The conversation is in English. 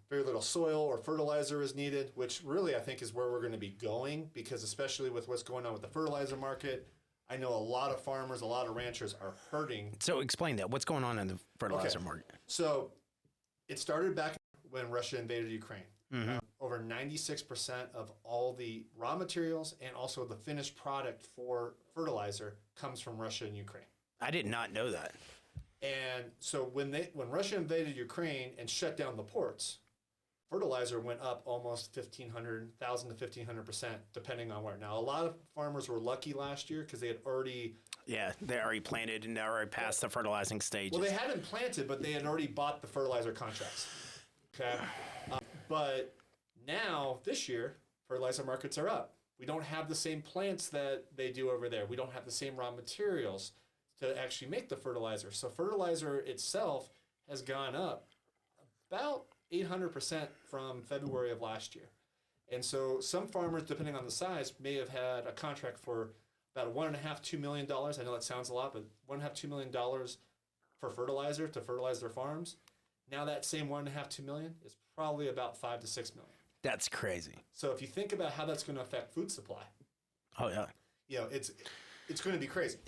very little soil or fertilizer is needed, which really I think is where we're going to be going, because especially with what's going on with the fertilizer market, I know a lot of farmers, a lot of ranchers are hurting. So explain that. What's going on in the fertilizer market? So it started back when Russia invaded Ukraine. Over 96% of all the raw materials and also the finished product for fertilizer comes from Russia and Ukraine. I did not know that. And so when Russia invaded Ukraine and shut down the ports, fertilizer went up almost 1,000 to 1,500%, depending on where. Now, a lot of farmers were lucky last year because they had already... Yeah, they already planted and they're already past the fertilizing stages. Well, they hadn't planted, but they had already bought the fertilizer contracts. Okay? But now, this year, fertilizer markets are up. We don't have the same plants that they do over there. We don't have the same raw materials to actually make the fertilizer. So fertilizer itself has gone up about 800% from February of last year. And so some farmers, depending on the size, may have had a contract for about $1.5 $2 million. I know that sounds a lot, but $1.5 $2 million for fertilizer to fertilize their farms. Now that same $1.5 $2 million is probably about $5 to $6 million. That's crazy. So if you think about how that's going to affect food supply, Oh yeah, you know, it's going to be crazy.